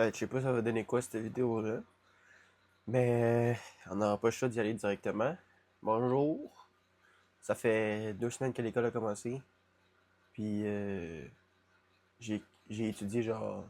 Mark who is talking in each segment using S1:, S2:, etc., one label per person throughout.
S1: Je sais pas ça va donner quoi cette vidéo-là, mais on n'aura pas le choix d'y aller directement. Bonjour, ça fait 2 semaines que l'école a commencé, puis j'ai étudié genre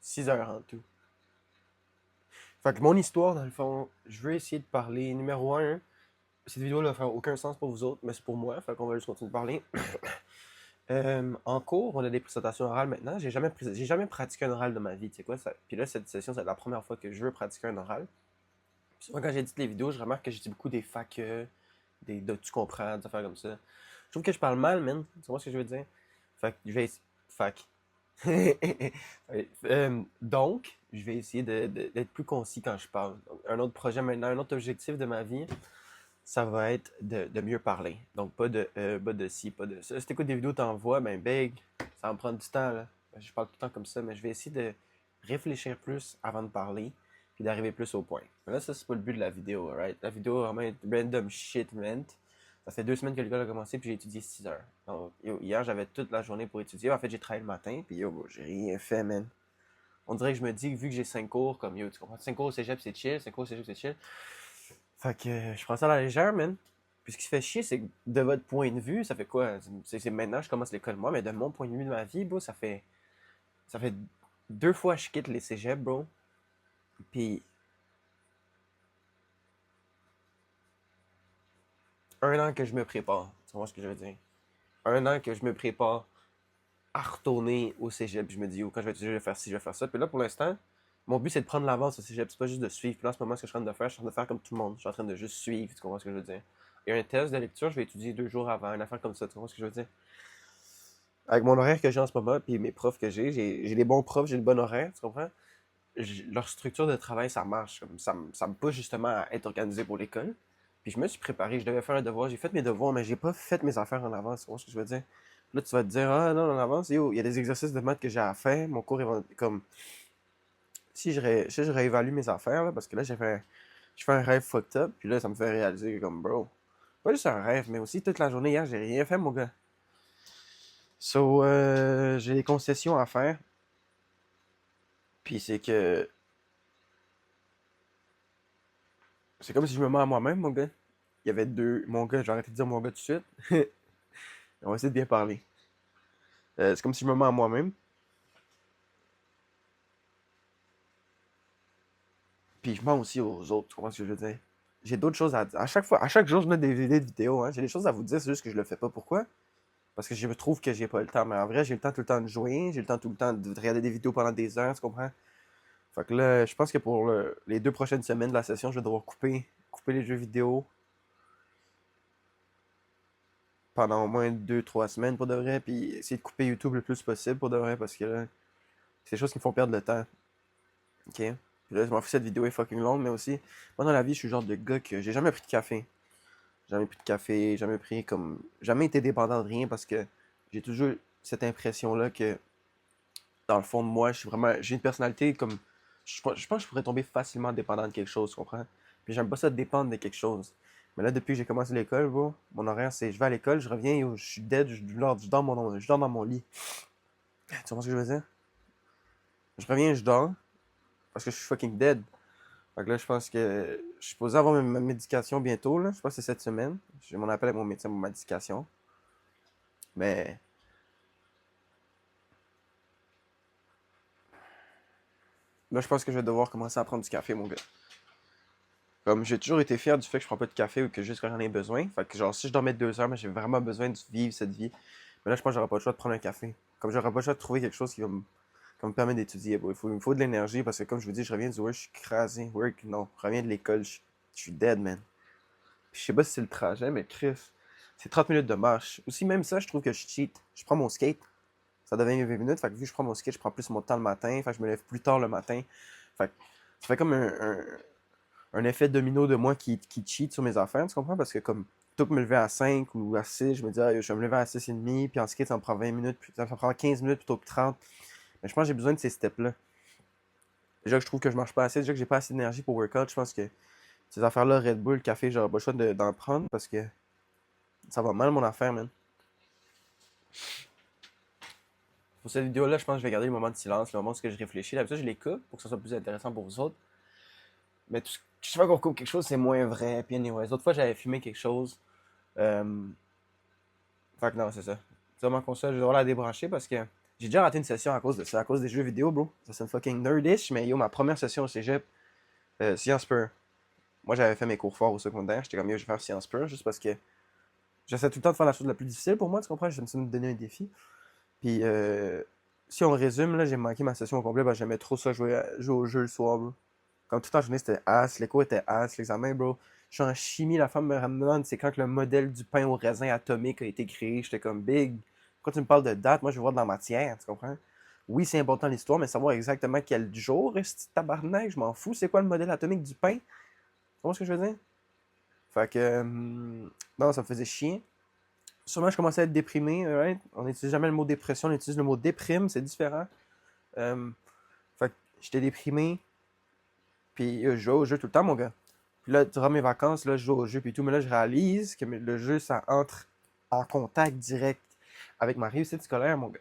S1: 6 heures en tout. Fait que mon histoire, dans le fond, je veux essayer de parler numéro un. Cette vidéo-là va faire aucun sens pour vous autres, mais c'est pour moi, fait qu'on va juste continuer de parler. En cours, on a des présentations orales maintenant. J'ai jamais pratiqué un oral de ma vie, tu sais quoi? Puis là, cette session, c'est la première fois que je veux pratiquer un oral. Puis souvent, quand j'édite les vidéos, je remarque que je dis beaucoup des fac, tu comprends, des affaires comme ça. Je trouve que je parle mal, man. Tu vois ce que je veux dire? Fait que je vais essayer. Fac. Donc, je vais essayer d'être plus concis quand je parle. Donc, un autre projet maintenant, un autre objectif de ma vie, ça va être de mieux parler. Donc, pas de ci, pas de ça. Si t'écoutes des vidéos, t'en vois, ben, big, ça va me prendre du temps, là. Je parle tout le temps comme ça, mais je vais essayer de réfléchir plus avant de parler, puis d'arriver plus au point. Mais là, ça, c'est pas le but de la vidéo, alright? La vidéo, vraiment, est random shit, man. Ça fait 2 semaines que l'école a commencé, puis j'ai étudié 6 heures. Donc, hier, j'avais toute la journée pour étudier. En fait, j'ai travaillé le matin, puis j'ai rien fait, man. On dirait que je me dis, vu que j'ai 5 cours, comme tu comprends? 5 cours au cégep, c'est chill. 5 cours au cégep, c'est chill. Fait que je prends ça à la légère, man. Puis ce qui se fait chier, c'est que de votre point de vue, ça fait quoi? C'est maintenant que je commence l'école, moi, mais de mon point de vue de ma vie, bro, ça fait 2 fois que je quitte les cégeps, bro. Puis 1 an que je me prépare. Tu vois ce que je veux dire? 1 an que je me prépare à retourner au cégep. Puis je me dis, oh, quand je vais étudier, je vais faire ci, je vais faire ça. Puis là, pour l'instant, mon but, c'est de prendre l'avance au cégep. C'est pas juste de suivre. Puis là, en ce moment, ce que je suis en train de faire, je suis en train de faire comme tout le monde. Je suis en train de juste suivre. Tu comprends ce que je veux dire? Il y a un test de lecture, je vais étudier 2 jours avant. Une affaire comme ça. Tu comprends ce que je veux dire? Avec mon horaire que j'ai en ce moment, puis mes profs que j'ai des bons profs, j'ai le bon horaire, tu comprends? Leur structure de travail, ça marche. Ça me pousse justement à être organisé pour l'école. Puis je me suis préparé, je devais faire un devoir, j'ai fait mes devoirs, mais j'ai pas fait mes affaires en avance, tu vois ce que je veux dire? Là, tu vas te dire, ah non, en avance, yo, il y a des exercices de maths que j'ai à faire, mon cours est comme, si je réévalue mes affaires, là, parce que là, je fais un rêve fucked up, puis là, ça me fait réaliser que, comme, bro, pas juste un rêve, mais aussi toute la journée hier, j'ai rien fait, mon gars. So, j'ai des concessions à faire. Puis c'est comme si je me mens à moi-même, mon gars. Il y avait deux. Mon gars, j'ai arrêté de dire mon gars tout de suite. On va essayer de bien parler. C'est comme si je me mens à moi-même. Puis je mens aussi aux autres. Tu comprends ce que je veux dire? J'ai d'autres choses à dire. À chaque jour, je mets des idées de vidéos. Hein. J'ai des choses à vous dire, c'est juste que je le fais pas. Pourquoi? Parce que je me trouve que j'ai pas le temps. Mais en vrai, j'ai le temps tout le temps de jouer. J'ai le temps tout le temps de regarder des vidéos pendant des heures. Tu comprends? Fait que là, je pense que pour les 2 prochaines semaines de la session, je vais devoir couper les jeux vidéo pendant au moins 2, 3 semaines pour de vrai, puis essayer de couper YouTube le plus possible pour de vrai, parce que là, c'est des choses qui me font perdre le temps. Ok? Puis là, je m'en fous, cette vidéo est fucking longue, mais aussi, moi dans la vie, je suis le genre de gars que j'ai jamais pris de café. Jamais pris de café, jamais pris comme. Jamais été dépendant de rien parce que j'ai toujours cette impression-là que, dans le fond de moi, je suis vraiment. J'ai une personnalité comme. Je pense que je pourrais tomber facilement dépendant de quelque chose, tu comprends? Puis j'aime pas ça de dépendre de quelque chose. Mais là, depuis que j'ai commencé l'école, bro, mon horaire, c'est je vais à l'école, je reviens, yo, je suis dead, je dors dans mon lit. Tu vois ce que je veux dire? Je reviens, je dors, parce que je suis fucking dead. Fait que là, je pense que je suis supposé avoir ma médication bientôt, là. Je pense que c'est cette semaine. J'ai mon appel avec mon médecin pour ma médication. Mais là, je pense que je vais devoir commencer à prendre du café, mon gars. Comme j'ai toujours été fier du fait que je prends pas de café ou que juste quand j'en ai besoin. Fait que genre, si je dormais 2 heures, mais j'ai vraiment besoin de vivre cette vie. Mais là, je pense que j'aurai pas le choix de prendre un café. Comme j'aurai pas le choix de trouver quelque chose qui va me permettre d'étudier. Bon, il me faut de l'énergie parce que, comme je vous dis, je reviens du work, je suis crasé. Work, non. Je reviens de l'école, je suis dead, man. Puis je sais pas si c'est le trajet, mais Chris, c'est 30 minutes de marche. Aussi, même ça, je trouve que je cheat. Je prends mon skate, ça devient 20 minutes. Fait que vu que je prends mon skate, je prends plus mon temps le matin. Fait que je me lève plus tard le matin. Fait que ça fait comme un effet domino de moi qui cheat sur mes affaires, tu comprends? Parce que comme plutôt que me lever à 5 ou à 6, je me dis, ah, je vais me lever à 6h30, puis en skate, ça me prend 20 minutes, ça me prend 15 minutes plutôt que 30. Mais je pense que j'ai besoin de ces steps-là. Déjà que je trouve que je marche pas assez, déjà que j'ai pas assez d'énergie pour workout, je pense que ces affaires-là, Red Bull, café, j'aurais pas le choix d'en prendre parce que ça va mal mon affaire, man. Pour cette vidéo-là, je pense que je vais garder le moment de silence, le moment où je réfléchis. D'habitude, je les coupe pour que ça soit plus intéressant pour vous autres. Mais chaque fois qu'on coupe quelque chose, c'est moins vrai. Puis anyway, l'autre fois, j'avais filmé quelque chose. Euh, Fait que non, c'est ça. Ça, ma console, je vais devoir la débrancher parce que j'ai déjà raté une session à cause de ça, à cause des jeux vidéo, bro. Ça, c'est une fucking nerdish, mais yo, ma première session au cégep, Sciences Pure. Moi, j'avais fait mes cours forts au secondaire. J'étais comme, yo, je vais faire Sciences Pure juste parce que j'essaie tout le temps de faire la chose la plus difficile pour moi, tu comprends? Je me donner un défi. Puis, si on résume, là, j'ai manqué ma session au complet parce que j'aimais trop ça jouer au jeu le soir, bro. Comme toute la journée, c'était as, les cours étaient as, l'examen, bro. Je suis en chimie, la femme me demande c'est quand que le modèle du pain au raisin atomique a été créé. J'étais comme big. Quand tu me parles de date, moi je veux voir de la matière, tu comprends? Oui, c'est important l'histoire, mais savoir exactement quel jour est ce tabarnak, je m'en fous. C'est quoi le modèle atomique du pain? Tu comprends ce que je veux dire? Fait que. Non, ça me faisait chier. Sûrement, je commençais à être déprimé, right? On n'utilise jamais le mot dépression, on utilise le mot déprime, c'est différent. Fait que j'étais déprimé. Puis je jouais au jeu tout le temps, mon gars. Puis là, durant mes vacances, là, je joue au jeu puis tout. Mais là, je réalise que le jeu, ça entre en contact direct avec ma réussite scolaire, mon gars.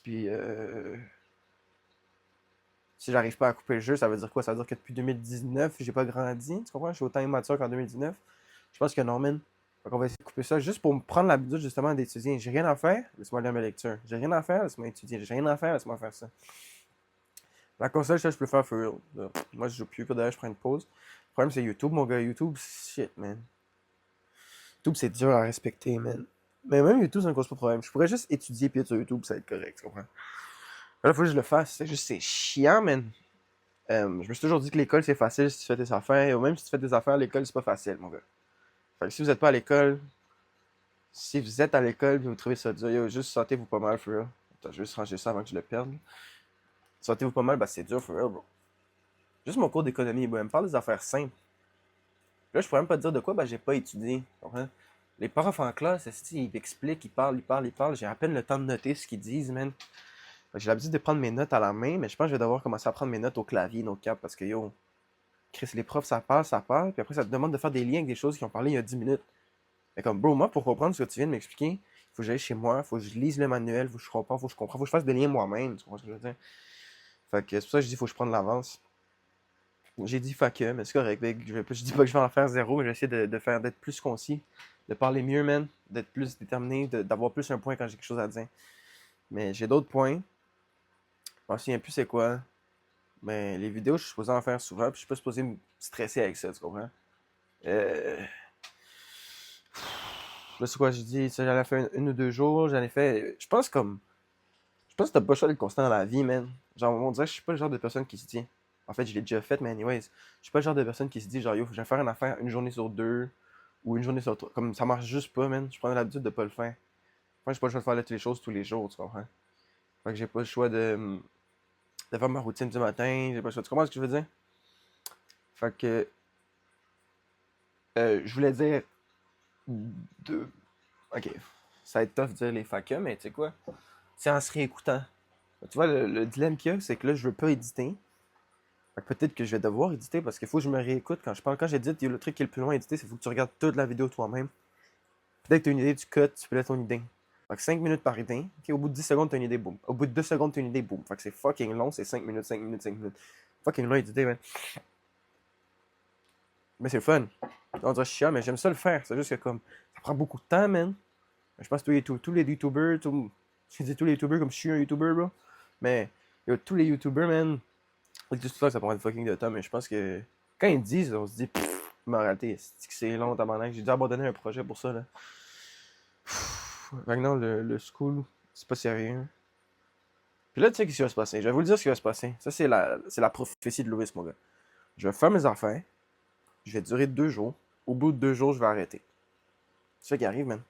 S1: Puis si j'arrive pas à couper le jeu, ça veut dire quoi? Ça veut dire que depuis 2019, j'ai pas grandi. Tu comprends? Je suis autant immature qu'en 2019. Je pense que non, man. Fait qu'on va essayer de couper ça juste pour me prendre l'habitude justement d'étudier. J'ai rien à faire, laisse-moi lire mes lectures. J'ai rien à faire, laisse-moi étudier. J'ai rien à faire, laisse-moi faire ça. La console, ça, je peux faire for real. Moi, je joue plus. D'ailleurs, je prends une pause. Le problème, c'est YouTube, mon gars. YouTube, shit, man. YouTube, c'est dur à respecter, man. Mais même YouTube, ça ne cause pas de problème. Je pourrais juste étudier puis être sur YouTube, ça va être correct, tu comprends? Là, il faut que je le fasse. C'est juste, c'est chiant, man. Je me suis toujours dit que l'école, c'est facile si tu fais tes affaires. Ou même si tu fais tes affaires, l'école, c'est pas facile, mon gars. Fait que si vous êtes pas à l'école, si vous êtes à l'école et vous trouvez ça dur, yo, juste sentez-vous pas mal, for real. Attends, je vais juste ranger ça avant que je le perde. Sentez-vous pas mal, bah c'est dur, for real, bro. Juste mon cours d'économie, bro. Elle me parle des affaires simples. Là, je pourrais même pas te dire de quoi, bah j'ai pas étudié. Comprends? Les profs en classe, ils expliquent, ils parlent. J'ai à peine le temps de noter ce qu'ils disent, man. J'ai l'habitude de prendre mes notes à la main, mais je pense que je vais devoir commencer à prendre mes notes au clavier, nos caps, parce que yo, Chris, les profs, ça parle, puis après, ça te demande de faire des liens avec des choses qui ont parlé il y a 10 minutes. Mais comme, bro, moi, pour comprendre ce que tu viens de m'expliquer, il faut que j'aille chez moi, il faut que je lise le manuel, il faut que je comprenne, faut que je fasse des liens moi-même, tu comprends ce que je veux dire? Fait que c'est pour ça que je dis, il faut que je prenne l'avance. J'ai dit fuck mais c'est correct, mec. Je dis pas que je vais en faire zéro, mais j'essaie d'être plus concis, de parler mieux, man, d'être plus déterminé, d'avoir plus un point quand j'ai quelque chose à dire. Mais j'ai d'autres points. Je me souviens plus c'est quoi. Mais les vidéos, je suis supposé en faire souvent, puis je suis pas supposé me stresser avec ça, tu comprends? Là, c'est quoi, j'ai dit, ça, j'en ai fait une ou deux jours, j'en ai fait. Je pense que t'as pas le choix d'être constant dans la vie, man. Genre, on dirait que je suis pas le genre de personne qui se dit. En fait, je l'ai déjà fait, mais anyways, je suis pas le genre de personne qui se dit, genre, yo, je vais faire une affaire une journée sur deux, ou une journée sur trois. Comme ça marche juste pas, man. Je prends l'habitude de pas le faire. Moi, j'ai pas le choix de faire toutes les choses tous les jours, tu comprends? Fait que j'ai pas le choix de faire ma routine du matin, j'ai pas le choix. Tu comprends ce que je veux dire? Fait que, je voulais dire deux. Ok, ça va être tough de dire les facs, mais tu sais quoi? C'est en se réécoutant. Tu vois, le dilemme qu'il y a, c'est que là, je veux pas éditer. Fait que peut-être que je vais devoir éditer parce qu'il faut que je me réécoute quand je parle. Quand j'édite, le truc qui est le plus long à éditer, c'est qu'il faut que tu regardes toute la vidéo toi-même. Dès que tu as une idée, tu cut, tu peux ton idée. Fait que 5 minutes par idée. Ok, au bout de 10 secondes, tu as une idée, boum. Au bout de 2 secondes, tu as une idée, boum. Fait que c'est fucking long, c'est 5 minutes, 5 minutes, 5 minutes. Fucking long à éditer, man. Mais c'est fun. On dirait chiant, mais j'aime ça le faire. C'est juste que comme, ça prend beaucoup de temps, man. Je pense que tous les YouTubers, je dis tous les YouTubers comme je suis un YouTuber, bro. Mais tous les YouTubers, man, ils disent tout ça que ça prend du fucking de temps, mais je pense que quand ils disent, on se dit, mais en réalité, c'est long, tabarnak. J'ai dû abandonner un projet pour ça, là. Fait que non, le school, c'est pas sérieux. Puis là, tu sais ce qui va se passer. Je vais vous le dire ce qui va se passer. Ça, c'est la prophétie de Louis, mon gars. Je vais faire mes affaires. Je vais durer 2 jours. Au bout de 2 jours, je vais arrêter. C'est ça qui arrive, man.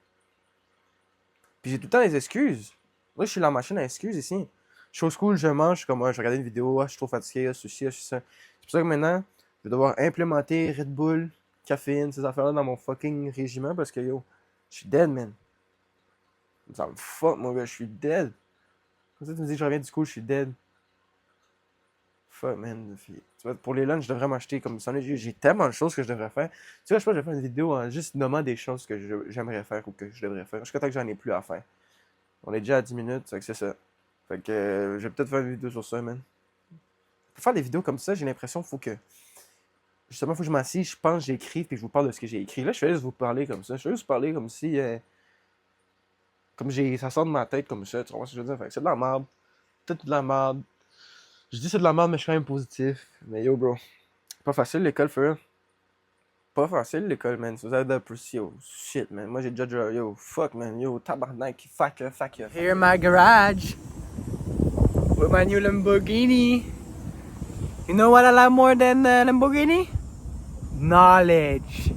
S1: Puis j'ai tout le temps des excuses. Moi, je suis la machine à excuses ici. Je suis au school, je mange, je suis comme, je regarde une vidéo, je suis trop fatigué, ceci, je suis ça. C'est pour ça que maintenant, je vais devoir implémenter Red Bull, caféine, ces affaires-là dans mon fucking régime parce que yo, je suis dead, man. Ça me fuck, mon gars, je suis dead. Comme ça, tu me dis que je reviens du school, je suis dead. Fuck, man. Tu vois, pour les lunchs, je devrais m'acheter comme ça. J'ai tellement de choses que je devrais faire. Tu vois, je pense que je vais faire une vidéo en juste nommant des choses que j'aimerais faire ou que je devrais faire. Jusqu'à temps que j'en ai plus à faire. On est déjà à 10 minutes, c'est que c'est ça. Fait que je vais peut-être faire une vidéo sur ça, man. Pour faire des vidéos comme ça, j'ai l'impression qu'il faut que. Justement, il faut que je m'assise, je pense, j'écris, puis je vous parle de ce que j'ai écrit. Là, je fais juste vous parler comme ça. Je fais juste parler comme si. Comme ça sort de ma tête comme ça, tu vois ce que je veux dire? Fait que c'est de la merde. Tout de la merde. Je dis c'est de la merde, mais je suis quand même positif. Mais yo, bro. Pas facile l'école, for real. Pas facile l'école, man. Si vous avez de plus, yo, shit, man. Moi, j'ai déjà, yo, fuck, man. Yo, tabarnak, fuck.
S2: Here in my garage with my new Lamborghini. You know what I like more than Lamborghini? Knowledge.